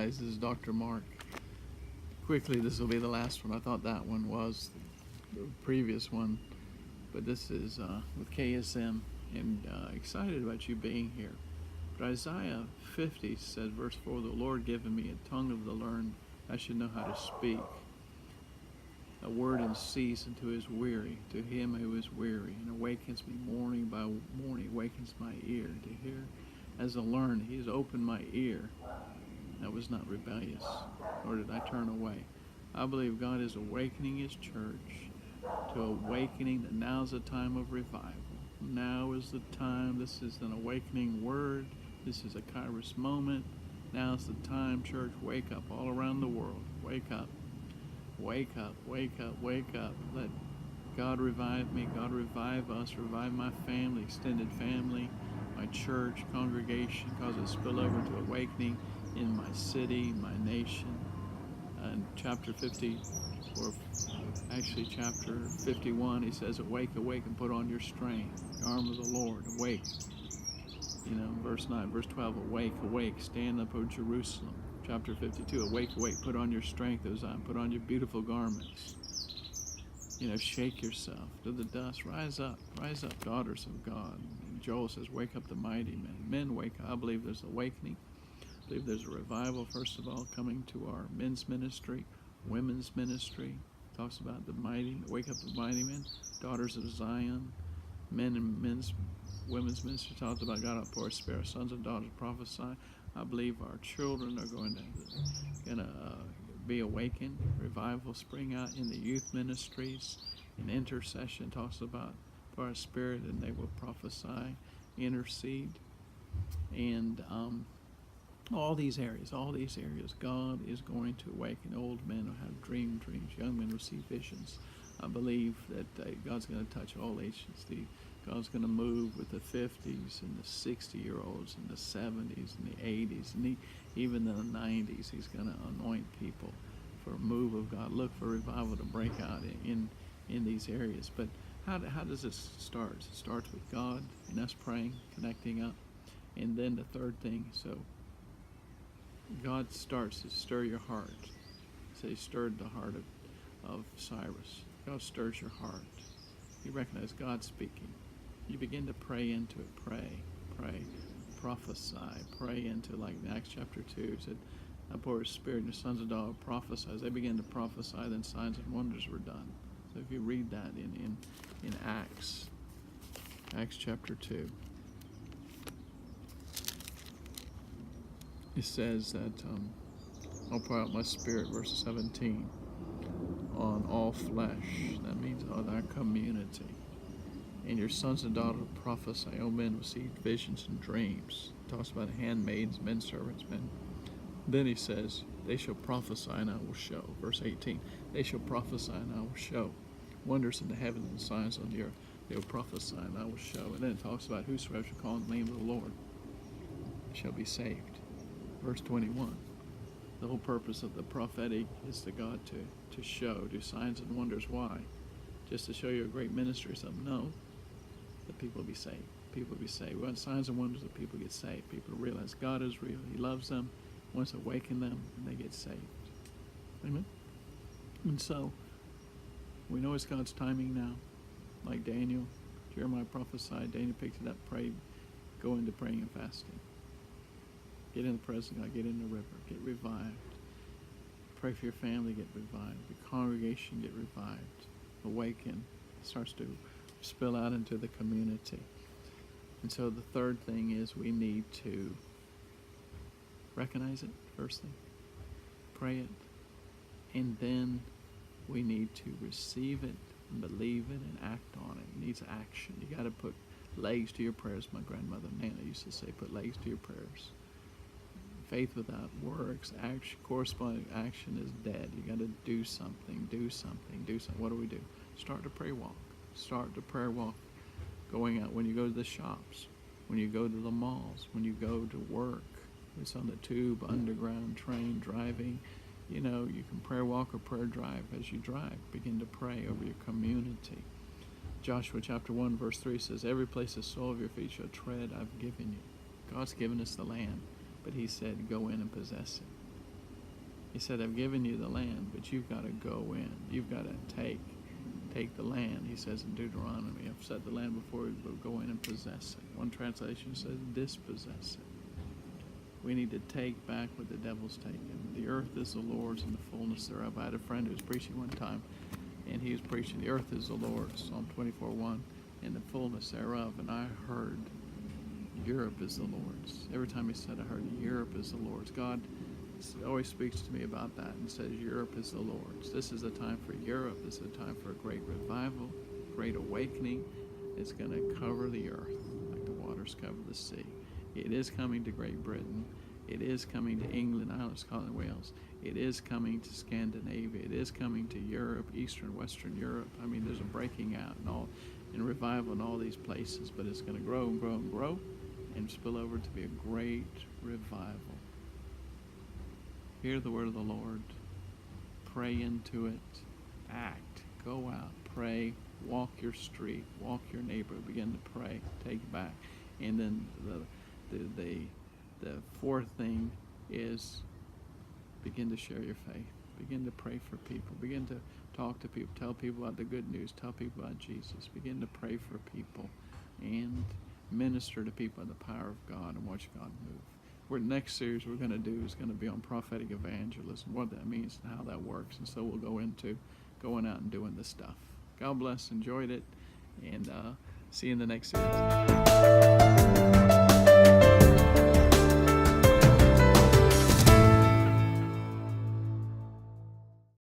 guys. This is Dr. Mark. Quickly, this will be the last one. I thought that one was the previous one, but this is with KSM, and excited about you being here. But Isaiah 50 says, verse 4, "The Lord given me a tongue of the learned, I should know how to speak a word in season to his weary, to him who is weary, and awakens me morning by morning, awakens my ear to hear. As a learned, he has opened my ear. I was not rebellious, nor did I turn away." I believe God is awakening his church to awakening that now is the time of revival. Now is the time. This is an awakening word. This is a Kairos moment. Now is the time, church. Wake up all around the world. Wake up. Wake up, wake up, wake up. Let God revive me. God revive us. Revive my family, extended family, my church, congregation. Cause it to spill over to awakening in my city, my nation. And chapter 50, or actually chapter 51, he says, "Awake, awake, and put on your strength, the arm of the Lord. Awake." Verse 9, verse 12, "Awake, awake, stand up, O Jerusalem." Chapter 52, "Awake, awake, put on your strength, O Zion, put on your beautiful garments." Shake yourself to the dust. Rise up, daughters of God. And Joel says, "Wake up the mighty men." Men, wake up. I believe there's awakening. I believe there's a revival, first of all, coming to our men's ministry, women's ministry. Talks about the mighty, wake up the mighty men, daughters of Zion. Men and women's ministry talks about God outpour his spirit, sons and daughters prophesy. I believe our children are going to be awakened. Revival spring out in the youth ministries. In intercession talks about for our spirit, and they will prophesy, intercede, and all these areas, God is going to awaken. Old men will have dreams. Young men will see visions. I believe that God's going to touch all ages. God's going to move with the 50s and the 60-year-olds and the 70s and the 80s and even in the 90s. He's going to anoint people for a move of God. Look for revival to break out in these areas. But how does this start? It starts with God and us praying, connecting up. And then the third thing, so God starts to stir your heart. So he stirred the heart of Cyrus. God stirs your heart. You recognize God speaking. You begin to pray into it. Pray, prophesy. Pray into, like in Acts chapter 2, it said, "I pour his spirit and your sons and daughters prophesy." As they began to prophesy, then signs and wonders were done. So if you read that in Acts chapter 2, it says that I'll pour out my spirit, verse 17, on all flesh. That means on our community. "And your sons and daughters will prophesy. O men will see visions and dreams." It talks about handmaids, men servants, men. Then he says, "They shall prophesy and I will show." Verse 18, "They shall prophesy and I will show wonders in the heavens and signs on the earth." They will prophesy and I will show. And then it talks about whosoever shall call on the name of the Lord shall be saved. Verse 21, the whole purpose of the prophetic is to God to show, do signs and wonders. Why? Just to show you a great ministry or something? No. That people will be saved. People will be saved. We want signs and wonders that people get saved. People realize God is real. He loves them, wants to awaken them, and they get saved. Amen? And so, we know it's God's timing now. Like Daniel, Jeremiah prophesied, Daniel picked it up, prayed, go into praying and fasting. Get in the presence of God, get in the river, get revived. Pray for your family, get revived. Your congregation, get revived. Awaken. It starts to spill out into the community. And so the third thing is we need to recognize it, first thing. Pray it. And then we need to receive it and believe it and act on it. It needs action. You got to put legs to your prayers. My grandmother Nana used to say, put legs to your prayers. Faith without works, corresponding action is dead. You got to do something. What do? Start the prayer walk. Start the prayer walk. Going out when you go to the shops, when you go to the malls, when you go to work. It's on the tube, underground, train, driving. You can prayer walk or prayer drive. As you drive, begin to pray over your community. Joshua chapter 1 verse 3 says, "Every place the sole of your feet shall tread, I've given you." God's given us the land. But he said, go in and possess it. He said, I've given you the land, but you've got to go in. You've got to take the land. He says in Deuteronomy, I've set the land before you, but go in and possess it. One translation says dispossess it. We need to take back what the devil's taken. The earth is the Lord's and the fullness thereof. I had a friend who was preaching one time, and he was preaching, the earth is the Lord's, Psalm 24:1, and the fullness thereof. And I heard, Europe is the Lord's. Every time he said, I heard, Europe is the Lord's. God always speaks to me about that and says, Europe is the Lord's. This is a time for Europe. This is a time for a great revival, great awakening. It's going to cover the earth like the waters cover the sea. It is coming to Great Britain. It is coming to England, Ireland, Scotland, Wales. It is coming to Scandinavia. It is coming to Europe, Eastern, Western Europe. I mean, there's a breaking out and revival in all these places, but it's going to grow and grow and grow and spill over to be a great revival. Hear the word of the Lord. Pray into it. Act. Go out. Pray. Walk your street. Walk your neighborhood. Begin to pray. Take back. And then the fourth thing is begin to share your faith. Begin to pray for people. Begin to talk to people. Tell people about the good news. Tell people about Jesus. Begin to pray for people and minister to people in the power of God and watch God move. Next series we're going to do is going to be on prophetic evangelism, what that means and how that works. And so we'll go into going out and doing this stuff. God bless. Enjoyed it. And see you in the next series.